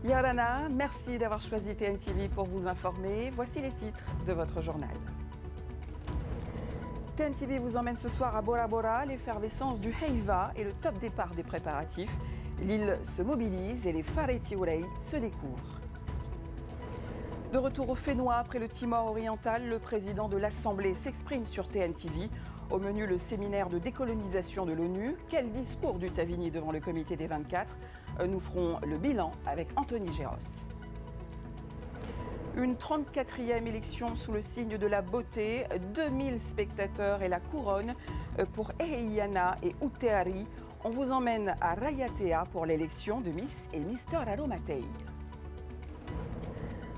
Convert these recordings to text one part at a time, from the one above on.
Yorana, merci d'avoir choisi TNTV pour vous informer. Voici les titres de votre journal. TNTV vous emmène ce soir à Bora Bora, l'effervescence du Heiva et le top départ des préparatifs. L'île se mobilise et les Whare-Tiurei se découvrent. De retour au Fénois après le Timor oriental, le président de l'Assemblée s'exprime sur TNTV. Au menu, le séminaire de décolonisation de l'ONU. Quel discours du Tavini devant le comité des 24? Nous ferons le bilan avec Anthony Géros. Une 34e élection sous le signe de la beauté. 2000 spectateurs et la couronne pour Eheiana et Uteari. On vous emmène à Raiatea pour l'élection de Miss et Mister Aromatei.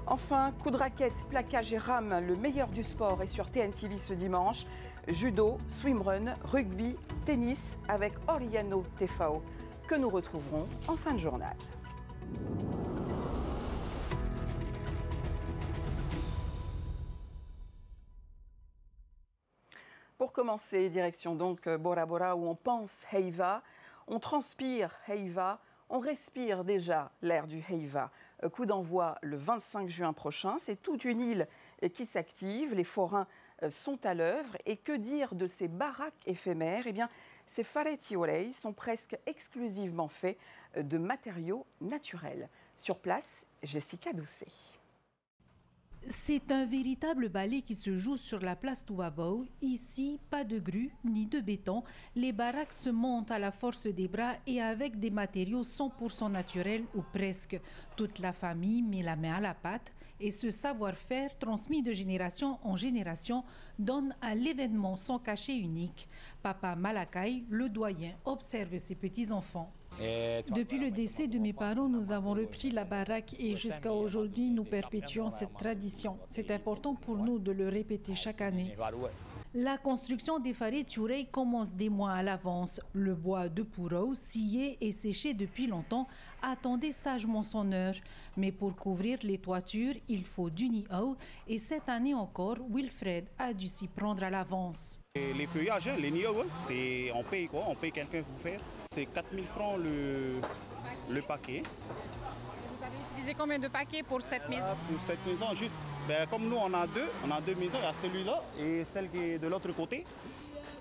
Enfin, coup de raquette, plaquage et rame, le meilleur du sport est sur TNTV ce dimanche. Judo, swimrun, rugby, tennis avec Oriano Tefao que nous retrouverons en fin de journal. Pour commencer, direction donc Bora Bora où on pense Heiva, on transpire Heiva, on respire déjà l'air du Heiva. Coup d'envoi le 25 juin prochain, c'est toute une île qui s'active, les forains sont à l'œuvre. Et que dire de ces baraques éphémères? Eh bien, ces Whare-Tiurei sont presque exclusivement faits de matériaux naturels. Sur place, Jessica Doucet. C'est un véritable ballet qui se joue sur la place Tuvabao. Ici, pas de grue ni de béton. Les baraques se montent à la force des bras et avec des matériaux 100% naturels ou presque. Toute la famille met la main à la pâte et ce savoir-faire transmis de génération en génération donne à l'événement son cachet unique. Papa Malakai, le doyen, observe ses petits-enfants. Depuis le décès de mes parents, nous avons repris la baraque et jusqu'à aujourd'hui, nous perpétuons cette tradition. C'est important pour nous de le répéter chaque année. La construction des Whare-Tiurei commence des mois à l'avance. Le bois de Purou, scié et séché depuis longtemps, attendait sagement son heure. Mais pour couvrir les toitures, il faut du niau et cette année encore, Wilfred a dû s'y prendre à l'avance. Les feuillages, les niaux, on paye quoi? On paye quelqu'un pour faire. C'est 4000 francs le paquet. Vous avez utilisé combien de paquets pour cette maison? Pour cette maison, juste, comme nous on a deux maisons, il y a celui-là et celle qui est de l'autre côté.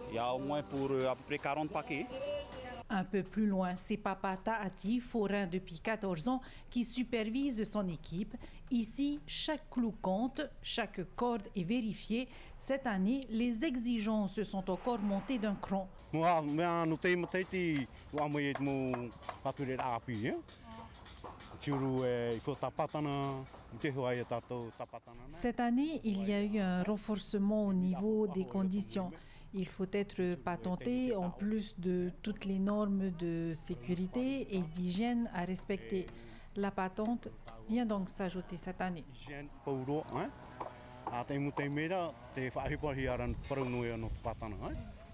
Il y a au moins pour à peu près 40 paquets. Un peu plus loin, c'est Papa Taati, forain depuis 14 ans, qui supervise son équipe. Ici, chaque clou compte, chaque corde est vérifiée. Cette année, les exigences sont encore montées d'un cran. Cette année, il y a eu un renforcement au niveau des conditions. Il faut être patenté en plus de toutes les normes de sécurité et d'hygiène à respecter. La patente vient donc s'ajouter cette année.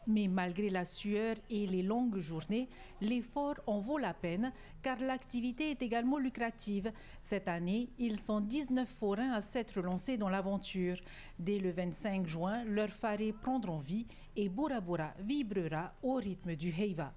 Mais malgré la sueur et les longues journées, l'effort en vaut la peine car l'activité est également lucrative. Cette année, ils sont 19 forains à s'être lancés dans l'aventure. Dès le 25 juin, leurs farés prendront vie et Bora Bora vibrera au rythme du Heiva.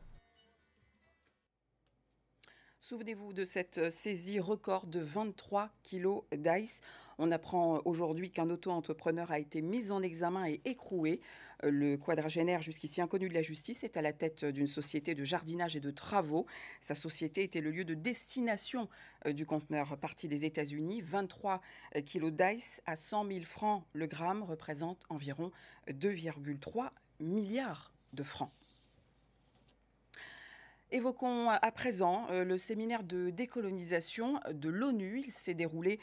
Souvenez-vous de cette saisie record de 23 kilos d'ice. On apprend aujourd'hui qu'un auto-entrepreneur a été mis en examen et écroué. Le quadragénaire, jusqu'ici inconnu de la justice, est à la tête d'une société de jardinage et de travaux. Sa société était le lieu de destination du conteneur parti des États-Unis. 23 kilos d'ice à 100 000 francs le gramme représente environ 2,3 milliards de francs. Évoquons à présent le séminaire de décolonisation de l'ONU. Il s'est déroulé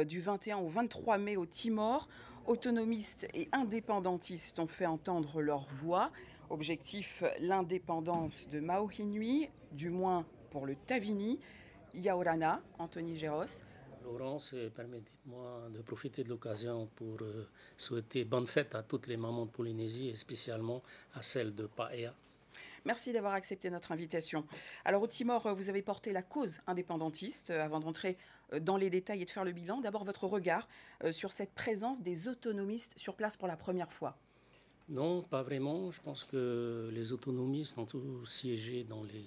du 21 au 23 mai au Timor. Autonomistes et indépendantistes ont fait entendre leur voix. Objectif, l'indépendance de Maohinui, du moins pour le Tavini. Yaorana, Anthony Géros. Laurence, permettez-moi de profiter de l'occasion pour souhaiter bonne fête à toutes les mamans de Polynésie et spécialement à celle de Paea. Merci d'avoir accepté notre invitation. Alors au Timor, vous avez porté la cause indépendantiste. Avant d'entrer dans les détails et de faire le bilan, d'abord votre regard sur cette présence des autonomistes sur place pour la première fois. Non, pas vraiment. Je pense que les autonomistes ont tous siégé dans les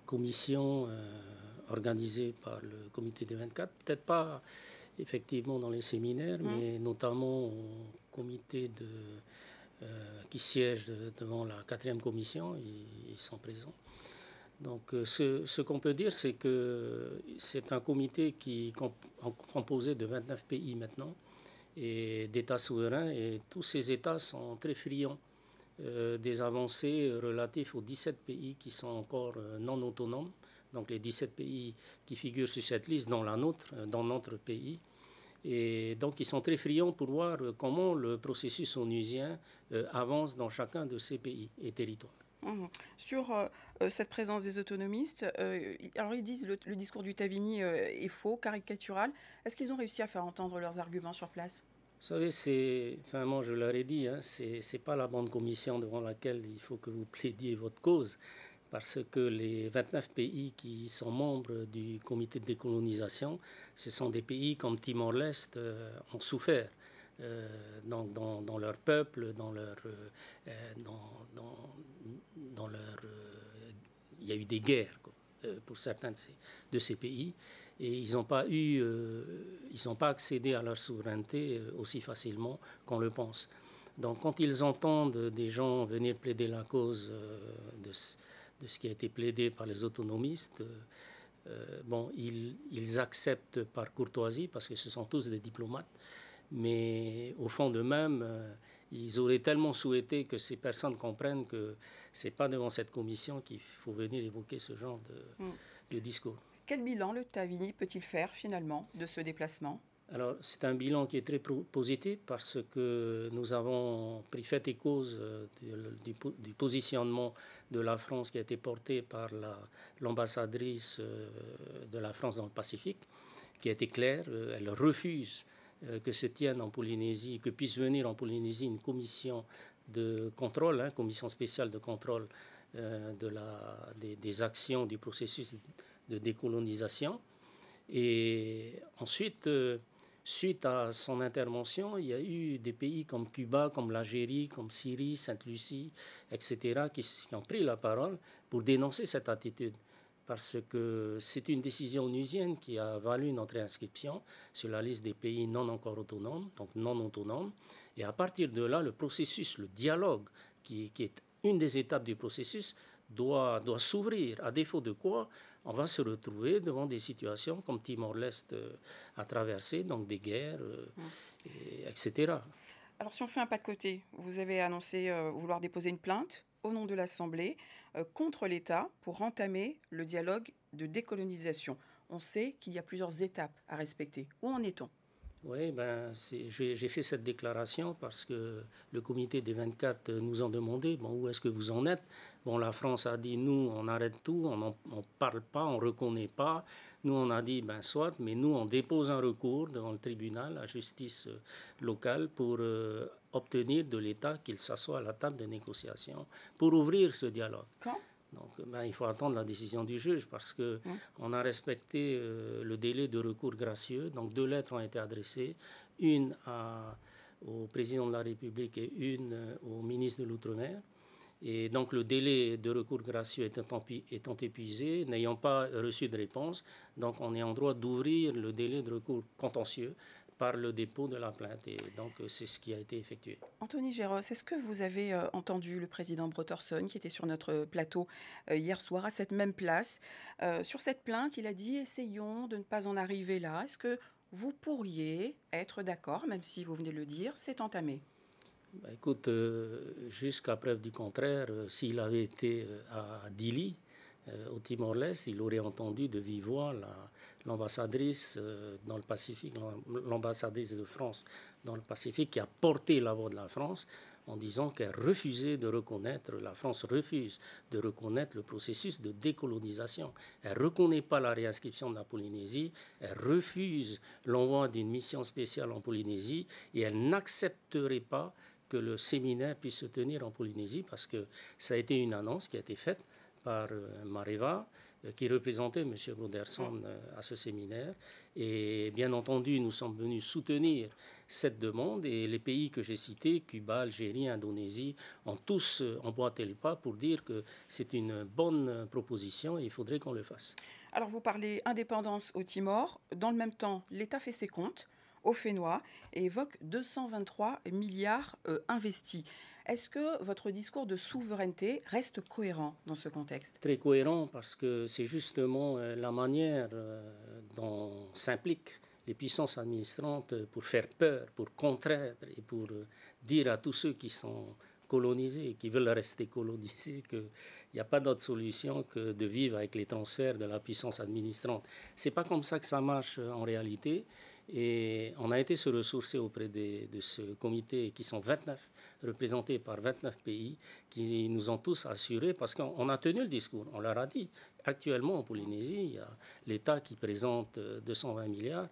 commissions organisés par le comité des 24, peut-être pas effectivement dans les séminaires, mais notamment au comité qui siège devant la 4e commission, ils sont présents. Donc ce qu'on peut dire, c'est que c'est un comité qui est composé de 29 pays maintenant, et d'États souverains, et tous ces États sont très friands des avancées relatives aux 17 pays qui sont encore non autonomes, donc les 17 pays qui figurent sur cette liste, dont la nôtre, dans notre pays. Et donc ils sont très friands pour voir comment le processus onusien avance dans chacun de ces pays et territoires. Sur cette présence des autonomistes, alors ils disent le discours du Tavini est faux, caricatural. Est-ce qu'ils ont réussi à faire entendre leurs arguments sur place? Vous savez, moi je leur ai dit, c'est pas la bonne commission devant laquelle il faut que vous plaidiez votre cause, parce que les 29 pays qui sont membres du comité de décolonisation, ce sont des pays comme Timor-Leste ont souffert. Dans leur peuple, il y a eu des guerres pour certains de ces pays, et ils n'ont pas accédé à leur souveraineté aussi facilement qu'on le pense. Donc quand ils entendent des gens venir plaider la cause de ce qui a été plaidé par les autonomistes, ils acceptent par courtoisie, parce que ce sont tous des diplomates. Mais au fond d'eux-mêmes, ils auraient tellement souhaité que ces personnes comprennent que ce n'est pas devant cette commission qu'il faut venir évoquer ce genre de discours. Quel bilan le Tavini peut-il faire finalement de ce déplacement? Alors, c'est un bilan qui est très positif, parce que nous avons pris fait et cause du positionnement de la France qui a été porté par l'ambassadrice de la France dans le Pacifique, qui a été claire. Elle refuse que se tienne en Polynésie, que puisse venir en Polynésie une commission de contrôle, commission spéciale de contrôle des actions du processus de décolonisation. Et ensuite, suite à son intervention, il y a eu des pays comme Cuba, comme l'Algérie, comme Syrie, Sainte-Lucie, etc., qui ont pris la parole pour dénoncer cette attitude. Parce que c'est une décision onusienne qui a valu notre inscription sur la liste des pays non encore autonomes, donc non autonomes. Et à partir de là, le processus, le dialogue, qui est une des étapes du processus, doit s'ouvrir, à défaut de quoi on va se retrouver devant des situations comme Timor-Leste a traversé, donc des guerres, etc. Alors si on fait un pas de côté, vous avez annoncé vouloir déposer une plainte au nom de l'Assemblée contre l'État pour entamer le dialogue de décolonisation. On sait qu'il y a plusieurs étapes à respecter. Où en est-on? Oui, j'ai fait cette déclaration parce que le comité des 24 nous a demandé où est-ce que vous en êtes. La France a dit nous, on arrête tout, on ne parle pas, on ne reconnaît pas. Nous, on a dit soit, mais nous, on dépose un recours devant le tribunal, la justice locale, pour obtenir de l'État qu'il s'assoie à la table de négociation pour ouvrir ce dialogue. Quand? Donc, il faut attendre la décision du juge, parce qu'on a respecté le délai de recours gracieux. Donc 2 lettres ont été adressées, une au président de la République et une au ministre de l'Outre-mer. Et donc le délai de recours gracieux étant épuisé, n'ayant pas reçu de réponse, donc on est en droit d'ouvrir le délai de recours contentieux par le dépôt de la plainte. Et donc, c'est ce qui a été effectué. Anthony Géros, est-ce que vous avez entendu le président Brotherson, qui était sur notre plateau hier soir, à cette même place? Sur cette plainte, il a dit « Essayons de ne pas en arriver là ». Est-ce que vous pourriez être d'accord, même si vous venez de le dire, c'est entamé? Écoute, jusqu'à preuve du contraire, s'il avait été à Dili, au Timor-Leste, il aurait entendu de vive voix l'ambassadrice dans le Pacifique, l'ambassadrice de France dans le Pacifique, qui a porté la voix de la France en disant qu'elle refusait de reconnaître, la France refuse de reconnaître le processus de décolonisation. Elle ne reconnaît pas la réinscription de la Polynésie, elle refuse l'envoi d'une mission spéciale en Polynésie, et elle n'accepterait pas que le séminaire puisse se tenir en Polynésie, parce que ça a été une annonce qui a été faite par Mareva, qui représentait M. Brotherson à ce séminaire. Et bien entendu, nous sommes venus soutenir cette demande, et les pays que j'ai cités, Cuba, Algérie, Indonésie, ont tous emboîté le pas pour dire que c'est une bonne proposition et il faudrait qu'on le fasse. Alors vous parlez indépendance au Timor. Dans le même temps, l'État fait ses comptes au Fénois et évoque 223 milliards investis. Est-ce que votre discours de souveraineté reste cohérent dans ce contexte? Très cohérent parce que c'est justement la manière dont s'impliquent les puissances administrantes pour faire peur, pour contraindre et pour dire à tous ceux qui sont colonisés, qui veulent rester colonisés, qu'il n'y a pas d'autre solution que de vivre avec les transferts de la puissance administrante. Ce n'est pas comme ça que ça marche en réalité. Et on a été se ressourcer auprès de ce comité qui sont 29, représentés par 29 pays, qui nous ont tous assurés, parce qu'on a tenu le discours, on leur a dit. Actuellement en Polynésie, il y a l'État qui présente 220 milliards.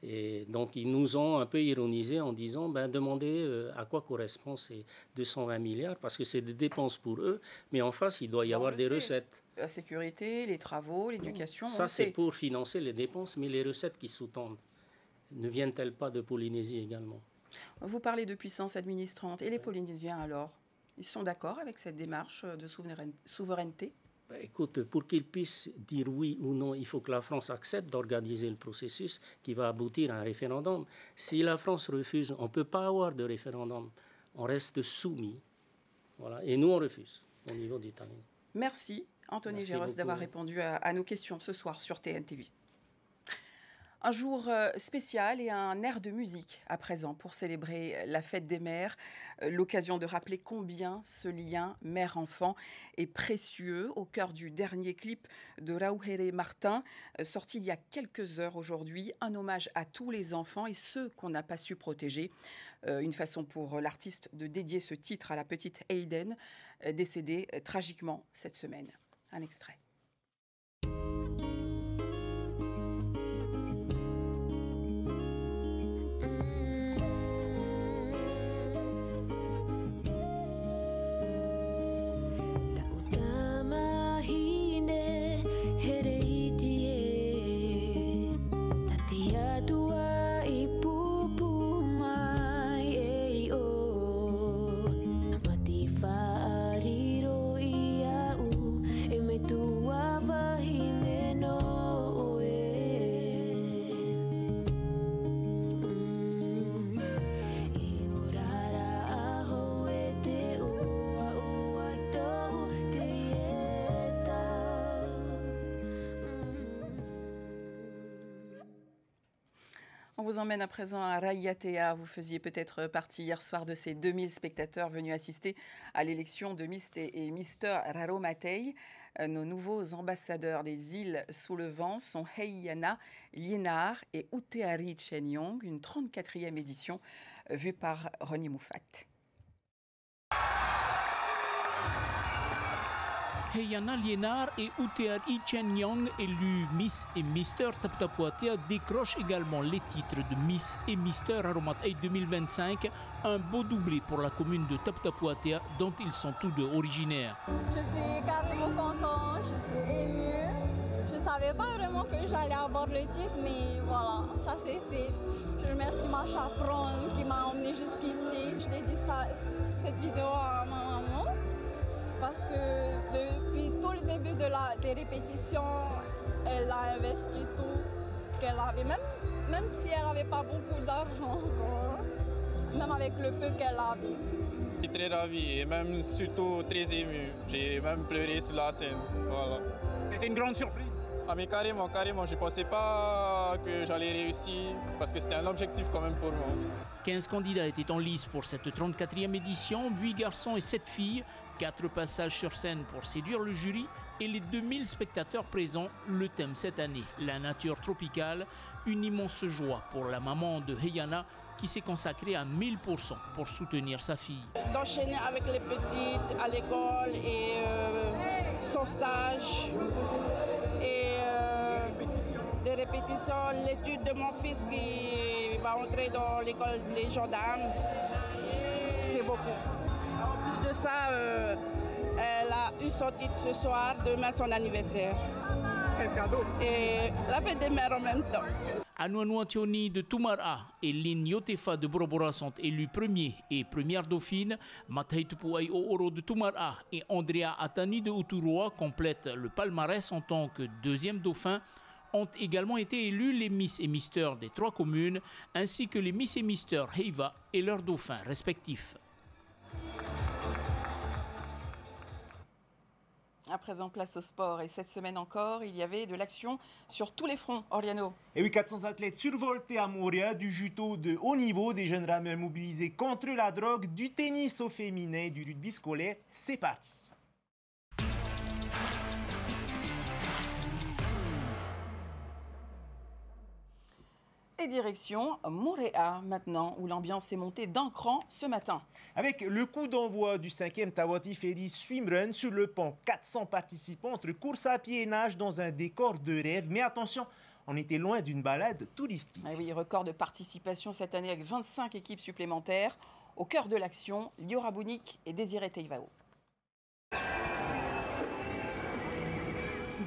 Et donc, ils nous ont un peu ironisé en disant demandez à quoi correspondent ces 220 milliards, parce que c'est des dépenses pour eux, mais en face, il doit y avoir des recettes. La sécurité, les travaux, l'éducation. Ça, c'est pour financer les dépenses, mais les recettes qui sous-tendent ne viennent-elles pas de Polynésie également? Vous parlez de puissance administrante. Et les Polynésiens, alors? Ils sont d'accord avec cette démarche de souveraineté? Écoute, pour qu'ils puissent dire oui ou non, il faut que la France accepte d'organiser le processus qui va aboutir à un référendum. Si la France refuse, on ne peut pas avoir de référendum. On reste soumis. Voilà. Et nous, on refuse au niveau du timing. Merci, Anthony Géros, d'avoir répondu à nos questions ce soir sur TNTV. Un jour spécial et un air de musique à présent pour célébrer la fête des mères. L'occasion de rappeler combien ce lien mère-enfant est précieux au cœur du dernier clip de Rauhere Martin, sorti il y a quelques heures aujourd'hui. Un hommage à tous les enfants et ceux qu'on n'a pas su protéger. Une façon pour l'artiste de dédier ce titre à la petite Hayden, décédée tragiquement cette semaine. Un extrait. On vous emmène à présent à Raiatea. Vous faisiez peut-être partie hier soir de ces 2000 spectateurs venus assister à l'élection de Miss et Mister Raromatei. Nos nouveaux ambassadeurs des îles sous le vent sont Heiana Lienar et Uteari Chenyong, une 34e édition vue par Ronnie Moufat. Heiana Lienar et Uteari Chenyong, élus Miss et Mister Taptapuatea, décrochent également les titres de Miss et Mister Raromatei 2025, un beau doublé pour la commune de Taptapuatea dont ils sont tous deux originaires. Je suis carrément contente, je suis émue. Je ne savais pas vraiment que j'allais avoir le titre, mais voilà, ça s'est fait. Je remercie ma chaperonne qui m'a emmenée jusqu'ici. Je dédie cette vidéo à ma maman. Parce que depuis tout le début des répétitions, elle a investi tout ce qu'elle avait, même si elle n'avait pas beaucoup d'argent encore, même avec le peu qu'elle avait. Je suis très ravie et même surtout très ému. J'ai même pleuré sur la scène. Voilà. C'était une grande surprise. Ah mais carrément, je ne pensais pas que j'allais réussir parce que c'était un objectif quand même pour moi. 15 candidats étaient en lice pour cette 34e édition, 8 garçons et 7 filles. 4 passages sur scène pour séduire le jury et les 2000 spectateurs présents. Le thème cette année, la nature tropicale, une immense joie pour la maman de Heiana qui s'est consacrée à 1000% pour soutenir sa fille. D'enchaîner avec les petites à l'école et son stage et des répétitions, l'étude de mon fils qui va entrer dans l'école des gendarmes, c'est beaucoup. En plus de ça, elle a eu son titre ce soir, demain son anniversaire. Quel cadeau! Et la fête des mères en même temps. Anouanou Antioni de Toumara et Lynn Yotefa de Borobora sont élus premiers et première dauphine. Matai Tupuai Ooro de Toumara et Andrea Atani de Uturoa complètent le palmarès en tant que deuxième dauphin. Ont également été élus les Miss et Misters des 3 communes, ainsi que les Miss et Misters Heiva et leurs dauphins respectifs. À présent, place au sport. Et cette semaine encore, il y avait de l'action sur tous les fronts. Oriano. Et oui, 400 athlètes survoltés à Montréal, du judo de haut niveau, des jeunes rameurs mobilisés contre la drogue, du tennis au féminin, du rugby scolaire. C'est parti. Et direction Montréal maintenant, où l'ambiance est montée d'un cran ce matin. Avec le coup d'envoi du 5e Tawati Ferry Swimrun sur le pont, 400 participants entre course à pied et nage dans un décor de rêve. Mais attention, on était loin d'une balade touristique. Ah oui, record de participation cette année avec 25 équipes supplémentaires. Au cœur de l'action, Liora Bounik et Désiré Teivao.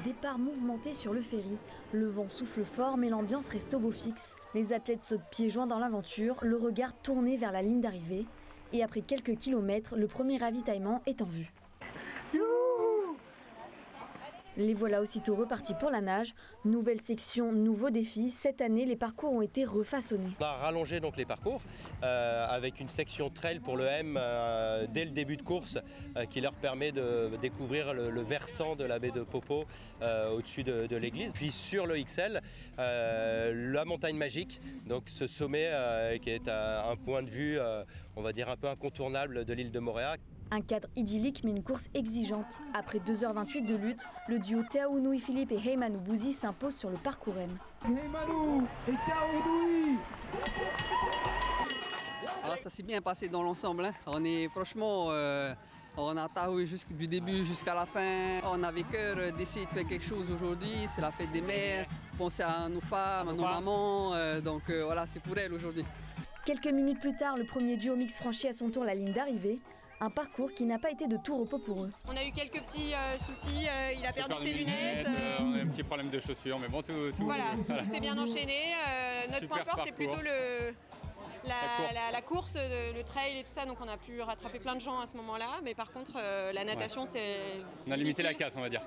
Départ mouvementé sur le ferry. Le vent souffle fort mais l'ambiance reste au beau fixe. Les athlètes sautent pieds joints dans l'aventure, le regard tourné vers la ligne d'arrivée. Et après quelques kilomètres, le premier ravitaillement est en vue. Les voilà aussitôt repartis pour la nage. Nouvelle section, nouveaux défis. Cette année, les parcours ont été refaçonnés. On a rallongé donc les parcours avec une section trail pour le M dès le début de course qui leur permet de découvrir le versant de la baie de Popo au-dessus de l'église. Puis sur le XL, la montagne magique, donc ce sommet qui est un point de vue, on va dire un peu incontournable de l'île de Montréal. Un cadre idyllique mais une course exigeante. Après 2h28 de lutte, le duo Teaounui Philippe et Heimanou Bouzi s'impose sur le parcours M. Heimanou et Teaounui. Alors ça s'est bien passé dans l'ensemble. Hein. On est franchement, on a taoué du début jusqu'à la fin. On avait cœur d'essayer de faire quelque chose aujourd'hui. C'est la fête des mères. Penser à nos femmes, à nos mamans. Donc voilà, c'est pour elles aujourd'hui. Quelques minutes plus tard, le premier duo mix franchit à son tour la ligne d'arrivée. Un parcours qui n'a pas été de tout repos pour eux. On a eu quelques petits soucis, il a perdu ses lunettes. On a un petit problème de chaussures, mais bon, tout voilà, tout s'est bien enchaîné. Notre point fort, c'est plutôt la course, le trail et tout ça, donc on a pu rattraper plein de gens à ce moment-là. Mais par contre, la natation, c'est on a limité la casse, on va dire.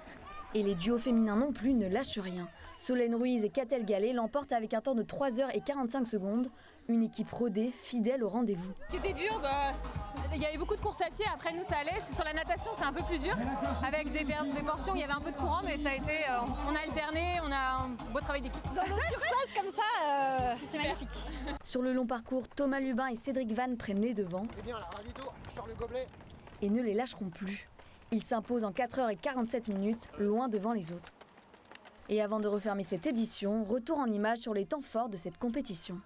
Et les duos féminins non plus ne lâchent rien. Solène Ruiz et Catel Gallet l'emportent avec un temps de 3h45. Une équipe rodée, fidèle au rendez-vous. Ce qui était dur, il y avait beaucoup de courses à pied. Après, nous, ça allait. Sur la natation, c'est un peu plus dur. Avec des portions où il y avait un peu de courant, mais ça a été. On a alterné, on a un beau travail d'équipe. Dans l'eau turquoise comme ça, c'est magnifique. Sur le long parcours, Thomas Lubin et Cédric Van prennent les devants. Et ne les lâcheront plus. Ils s'imposent en 4h47, loin devant les autres. Et avant de refermer cette édition, retour en images sur les temps forts de cette compétition.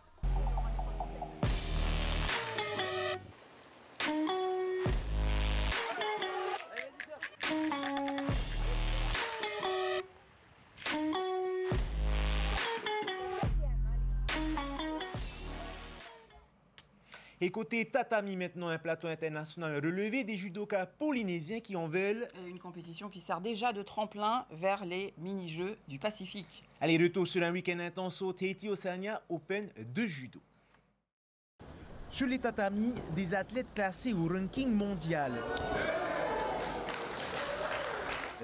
Et côté tatami maintenant, un plateau international relevé des judokas polynésiens qui en veulent. Une compétition qui sert déjà de tremplin vers les mini-jeux du Pacifique. Allez, retour sur un week-end intense au Tahiti Oceania Open de judo. Sur les tatamis, des athlètes classés au ranking mondial.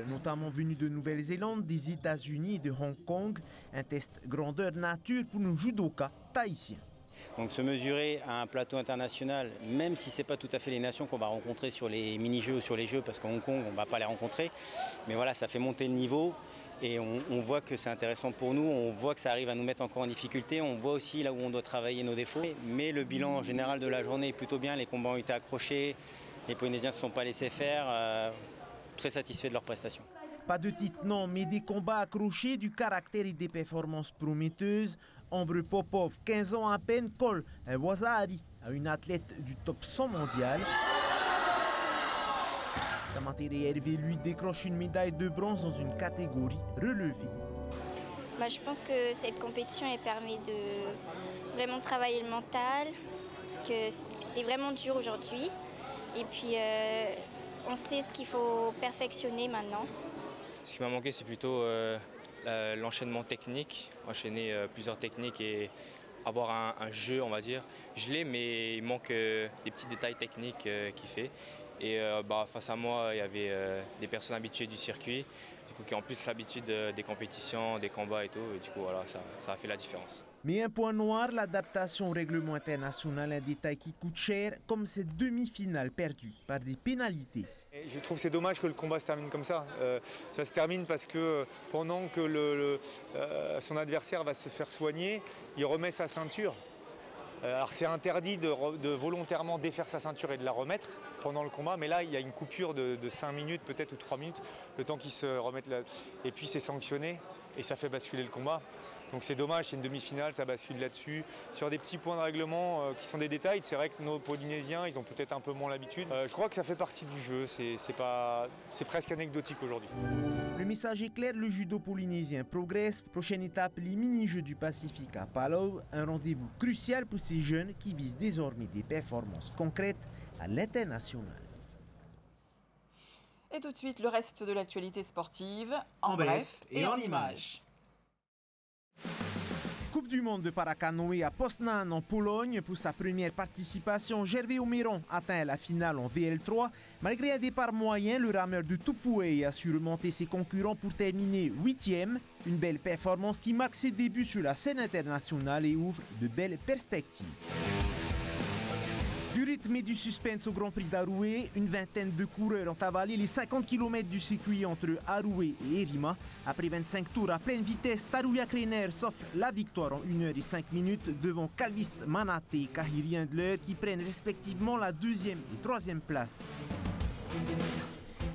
Notamment venus de Nouvelle-Zélande, des États-Unis et de Hong Kong. Un test grandeur nature pour nos judokas tahitiens. Donc se mesurer à un plateau international, même si ce n'est pas tout à fait les nations qu'on va rencontrer sur les mini-jeux ou sur les jeux, parce qu'à Hong Kong, on ne va pas les rencontrer. Mais voilà, ça fait monter le niveau et on voit que c'est intéressant pour nous, on voit que ça arrive à nous mettre encore en difficulté, on voit aussi là où on doit travailler nos défauts. Mais le bilan général de la journée est plutôt bien, les combats ont été accrochés, les Polynésiens ne se sont pas laissés faire, très satisfaits de leur prestation. Pas de titre, non, mais des combats accrochés, du caractère et des performances prometteuses. Ambre Popov, 15 ans à peine, colle un Wazahari à une athlète du top 100 mondial. Tamateri Hervé, lui, décroche une médaille de bronze dans une catégorie relevée. Je pense que cette compétition elle permet de vraiment travailler le mental, parce que c'était vraiment dur aujourd'hui. Et puis, on sait ce qu'il faut perfectionner maintenant. Ce qui m'a manqué, c'est plutôt l'enchaînement technique, enchaîner plusieurs techniques et avoir un jeu, on va dire. Je l'ai, mais il manque des petits détails techniques qu'il fait. Et face à moi, il y avait des personnes habituées du circuit, du coup, qui ont plus l'habitude des compétitions, des combats et tout. Et du coup, voilà, ça a fait la différence. Mais un point noir, l'adaptation au règlement international, un détail qui coûte cher, comme cette demi-finale perdue par des pénalités. Je trouve que c'est dommage que le combat se termine comme ça. Ça se termine parce que pendant que son adversaire va se faire soigner, il remet sa ceinture. Alors c'est interdit de volontairement défaire sa ceinture et de la remettre pendant le combat, mais là il y a une coupure de 5 minutes peut-être ou 3 minutes, le temps qu'il se remette là. Et puis c'est sanctionné et ça fait basculer le combat. Donc c'est dommage, c'est une demi-finale, ça bascule là-dessus. Sur des petits points de règlement qui sont des détails, c'est vrai que nos Polynésiens, ils ont peut-être un peu moins l'habitude. Je crois que ça fait partie du jeu, c'est presque anecdotique aujourd'hui. Le message est clair, le judo polynésien progresse. Prochaine étape, les mini-jeux du Pacifique à Palau. Un rendez-vous crucial pour ces jeunes qui visent désormais des performances concrètes à l'international. Et tout de suite, le reste de l'actualité sportive, en bref et en images. Coupe du monde de paracanoë à Poznan en Pologne. Pour sa première participation, Gervais Omeron atteint la finale en VL3. Malgré un départ moyen, le rameur de Tupuai a su remonter ses concurrents pour terminer 8e. Une belle performance qui marque ses débuts sur la scène internationale et ouvre de belles perspectives. Du rythme et du suspense au Grand Prix d'Aroué, une vingtaine de coureurs ont avalé les 50 km du circuit entre Aroué et Erima. Après 25 tours à pleine vitesse, Tarouya Kreiner s'offre la victoire en 1 h 5 minutes devant Calvist Manaté et Kahiri Handler qui prennent respectivement la 2e et 3e place.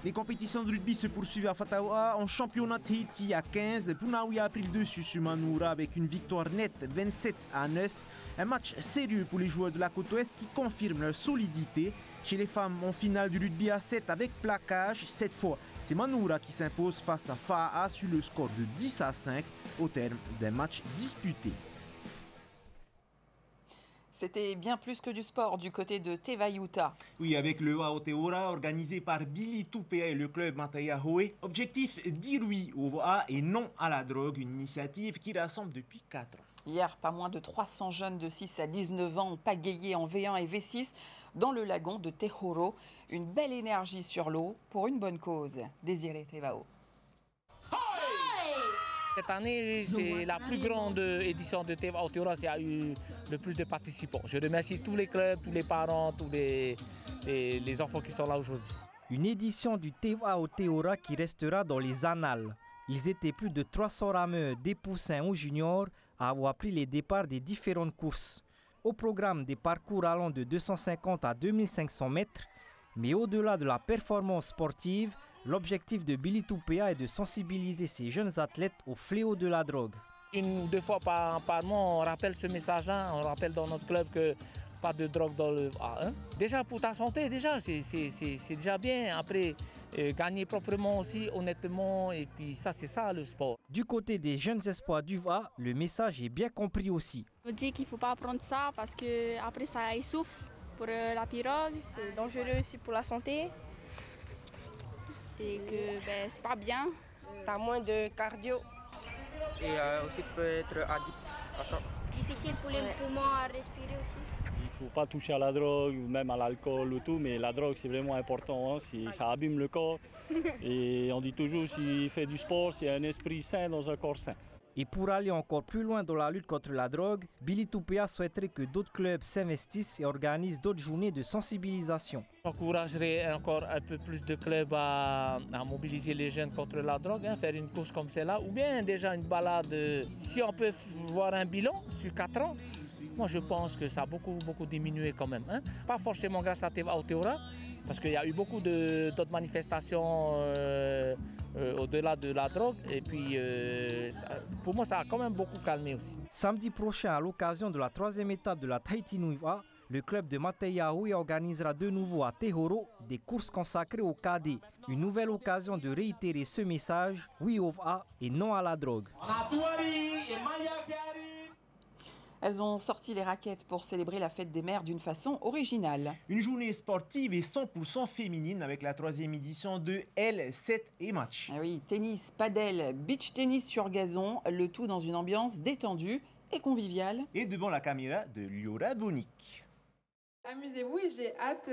Les compétitions de rugby se poursuivent à Fatawa en championnat Tahiti à 15. Punawi a pris le dessus sur Manoura avec une victoire nette 27-9. Un match sérieux pour les joueurs de la côte ouest qui confirment leur solidité. Chez les femmes, en finale du rugby à 7 avec plaquage, cette fois, c'est Manoura qui s'impose face à Fa'a sur le score de 10-5 au terme d'un match disputé. C'était bien plus que du sport du côté de Tevayuta. Oui, avec le Aotearoa organisé par Billy Tupea et le club Mataiahoe. Objectif, dire oui au VA et non à la drogue, une initiative qui rassemble depuis 4 ans. Hier, pas moins de 300 jeunes de 6 à 19 ans ont pagayé en V1 et V6 dans le lagon de Tehoro. Une belle énergie sur l'eau pour une bonne cause. Désiré Tevao. Cette année, c'est la plus grande édition de Te Aotearoa. Il y a eu le plus de participants. Je remercie tous les clubs, tous les parents, tous les enfants qui sont là aujourd'hui. Une édition du Te Aotearoa qui restera dans les annales. Ils étaient plus de 300 rameurs, des poussins ou juniors, à avoir pris les départs des différentes courses. Au programme des parcours allant de 250 à 2500 mètres, mais au-delà de la performance sportive, l'objectif de Billy Tupea est de sensibiliser ces jeunes athlètes au fléau de la drogue. 1 ou 2 fois par mois, on rappelle ce message-là, on rappelle dans notre club que pas de drogue dans le A1. Déjà pour ta santé, déjà, c'est déjà bien. Après, gagner proprement aussi, honnêtement, et puis ça, c'est ça le sport. Du côté des jeunes espoirs du VA, le message est bien compris aussi. On dit qu'il ne faut pas prendre ça parce qu'après ça essouffle pour la pirogue, c'est dangereux aussi pour la santé et que c'est pas bien. T'as moins de cardio. Et aussi tu peux être addict à ça. Difficile pour les poumons à respirer aussi. Il ne faut pas toucher à la drogue ou même à l'alcool ou tout, mais la drogue c'est vraiment important, hein, ça abîme le corps. Et on dit toujours s'il fait du sport, c'est un esprit sain dans un corps sain. Et pour aller encore plus loin dans la lutte contre la drogue, Billy Tupea souhaiterait que d'autres clubs s'investissent et organisent d'autres journées de sensibilisation. J'encouragerais encore un peu plus de clubs à mobiliser les jeunes contre la drogue, hein, faire une course comme celle-là, ou bien déjà une balade. Si on peut voir un bilan sur 4 ans, moi je pense que ça a beaucoup diminué quand même. Hein. Pas forcément grâce à Te Aotearoa, parce qu'il y a eu beaucoup d'autres manifestations au-delà de la drogue. Et puis pour moi ça a quand même beaucoup calmé aussi. Samedi prochain, à l'occasion de la 3e étape de la Tahiti Nui Va, le club de Mataiahoe organisera de nouveau à Tehoro des courses consacrées au cadet. Une nouvelle occasion de réitérer ce message, oui au VA et non à la drogue. Elles ont sorti les raquettes pour célébrer la fête des mères d'une façon originale. Une journée sportive et 100% féminine avec la 3e édition de L7 et match. Ah oui, tennis, padel, beach tennis sur gazon, le tout dans une ambiance détendue et conviviale. Et devant la caméra de Liora Bonic. Amusez-vous et j'ai hâte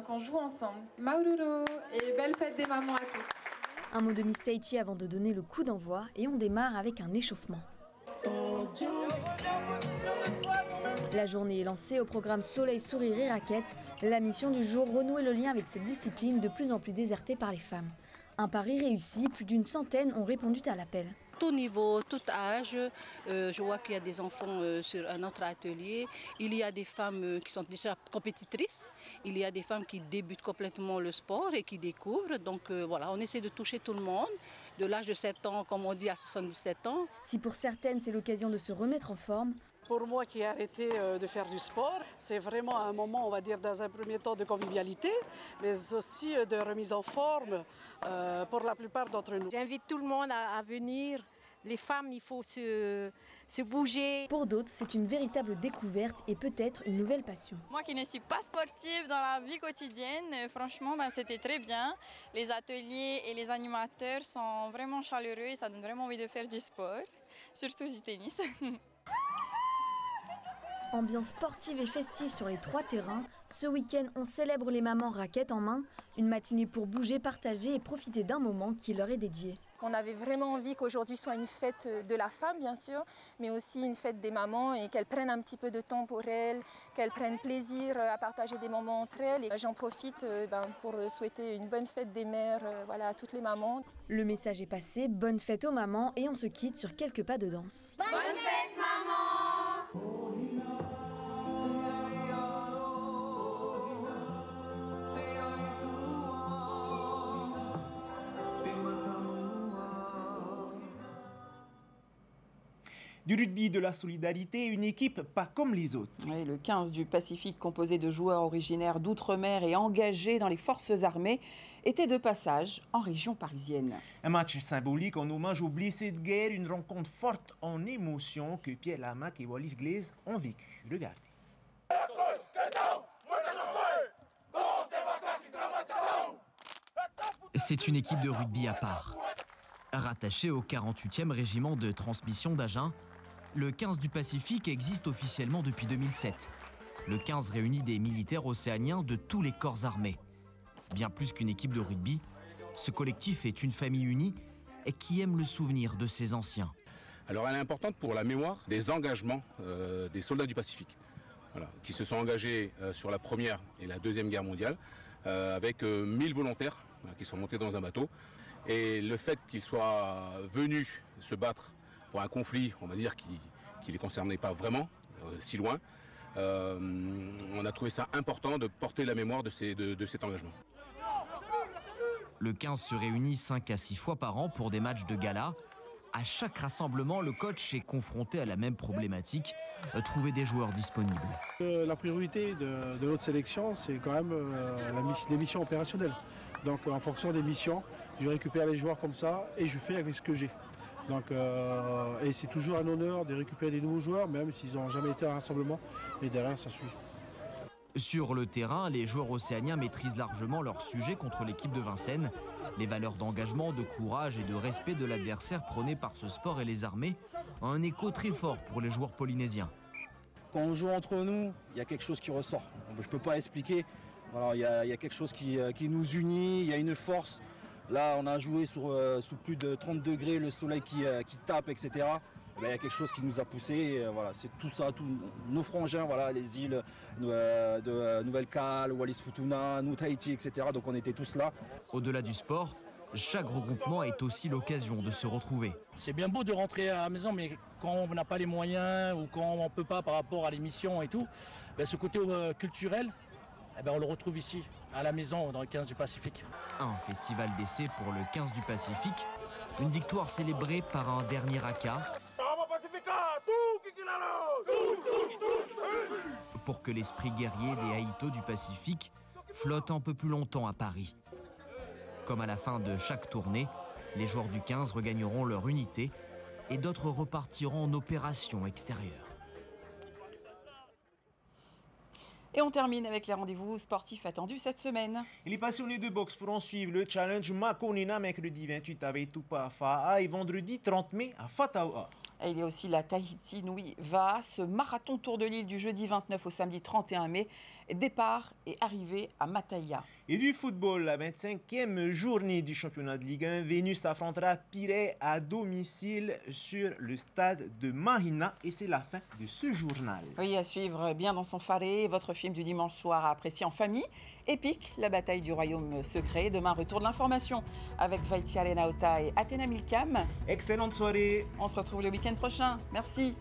qu'on joue ensemble. Maururo et belle fête des mamans à tous. Un mot de Miss Taichi avant de donner le coup d'envoi et on démarre avec un échauffement. La journée est lancée au programme Soleil, Sourire et Raquettes. La mission du jour, renouer le lien avec cette discipline de plus en plus désertée par les femmes. Un pari réussi, plus d'une centaine ont répondu à l'appel. Tout niveau, tout âge, je vois qu'il y a des enfants sur un autre atelier. Il y a des femmes qui sont déjà compétitrices. Il y a des femmes qui débutent complètement le sport et qui découvrent. Donc voilà, on essaie de toucher tout le monde, de l'âge de 7 ans, comme on dit, à 77 ans. Si pour certaines, c'est l'occasion de se remettre en forme, pour moi qui ai arrêté de faire du sport, c'est vraiment un moment, on va dire, dans un premier temps de convivialité, mais aussi de remise en forme pour la plupart d'entre nous. J'invite tout le monde à venir. Les femmes, il faut se bouger. Pour d'autres, c'est une véritable découverte et peut-être une nouvelle passion. Moi qui ne suis pas sportive dans la vie quotidienne, franchement, c'était très bien. Les ateliers et les animateurs sont vraiment chaleureux et ça donne vraiment envie de faire du sport, surtout du tennis. Ambiance sportive et festive sur les 3 terrains. Ce week-end, on célèbre les mamans raquettes en main. Une matinée pour bouger, partager et profiter d'un moment qui leur est dédié. On avait vraiment envie qu'aujourd'hui soit une fête de la femme, bien sûr, mais aussi une fête des mamans et qu'elles prennent un petit peu de temps pour elles, qu'elles prennent plaisir à partager des moments entre elles. Et j'en profite pour souhaiter une bonne fête des mères à toutes les mamans. Le message est passé, bonne fête aux mamans et on se quitte sur quelques pas de danse. Bonne fête maman! Du rugby, de la solidarité, une équipe pas comme les autres. Oui, le 15 du Pacifique, composé de joueurs originaires d'outre-mer et engagés dans les forces armées, était de passage en région parisienne. Un match symbolique en hommage aux blessés de guerre, une rencontre forte en émotion que Pierre Lamaque et Wallis Glaise ont vécu. Regardez. C'est une équipe de rugby à part. Rattachée au 48e régiment de transmission d'Agen, le 15 du Pacifique existe officiellement depuis 2007. Le 15 réunit des militaires océaniens de tous les corps armés. Bien plus qu'une équipe de rugby, ce collectif est une famille unie et qui aime le souvenir de ses anciens. Alors elle est importante pour la mémoire des engagements des soldats du Pacifique, qui se sont engagés sur la Première et la Deuxième Guerre mondiale, avec 1000 volontaires qui sont montés dans un bateau. Et le fait qu'ils soient venus se battre pour un conflit, on va dire, qui ne les concernait pas vraiment, si loin, on a trouvé ça important de porter la mémoire de cet engagement. Le 15 se réunit 5 à 6 fois par an pour des matchs de gala. À chaque rassemblement, le coach est confronté à la même problématique, trouver des joueurs disponibles. La priorité de notre sélection, c'est quand même les missions opérationnelles. Donc en fonction des missions, je récupère les joueurs comme ça et je fais avec ce que j'ai. Donc, et c'est toujours un honneur de récupérer des nouveaux joueurs, même s'ils n'ont jamais été à un rassemblement. Et derrière, ça suit. Sur le terrain, les joueurs océaniens maîtrisent largement leur sujet contre l'équipe de Vincennes. Les valeurs d'engagement, de courage et de respect de l'adversaire prônées par ce sport et les armées ont un écho très fort pour les joueurs polynésiens. Quand on joue entre nous, il y a quelque chose qui ressort. Je ne peux pas expliquer. Alors, il y a quelque chose qui nous unit, il y a une force. Là, on a joué sous plus de 30 degrés, le soleil qui tape, etc. Il y a quelque chose qui nous a poussés. C'est tout ça, tous nos frangins, les îles de Nouvelle-Cale, Wallis-Futuna, Tahiti, etc. Donc on était tous là. Au-delà du sport, chaque regroupement est aussi l'occasion de se retrouver. C'est bien beau de rentrer à la maison, mais quand on n'a pas les moyens ou quand on ne peut pas par rapport à les missions et tout, ce côté culturel, on le retrouve ici, à la maison, dans le 15 du Pacifique. Un festival d'essai pour le 15 du Pacifique, une victoire célébrée par un dernier haka pour que l'esprit guerrier des Haïtos du Pacifique flotte un peu plus longtemps à Paris. Comme à la fin de chaque tournée, les joueurs du 15 regagneront leur unité et d'autres repartiront en opération extérieure. Et on termine avec les rendez-vous sportifs attendus cette semaine. Et les passionnés de boxe pourront suivre le challenge Makonina mercredi 28 avec Tupa Fa'a et vendredi 30 mai à Fatawa. Et il y a aussi la Tahiti Nui Va, ce marathon Tour de l'île du jeudi 29 au samedi 31 mai. Départ et arrivée à Mataya. Et du football, la 25e journée du championnat de Ligue 1, Vénus affrontera Pirée à domicile sur le stade de Mahina. Et c'est la fin de ce journal. Oui, à suivre bien dans son faré, votre film du dimanche soir à apprécier en famille. Épique, la bataille du royaume secret. Demain, retour de l'information avec Vaitiale Naota et Athéna Milcam. Excellente soirée. On se retrouve le week-end prochain. Merci.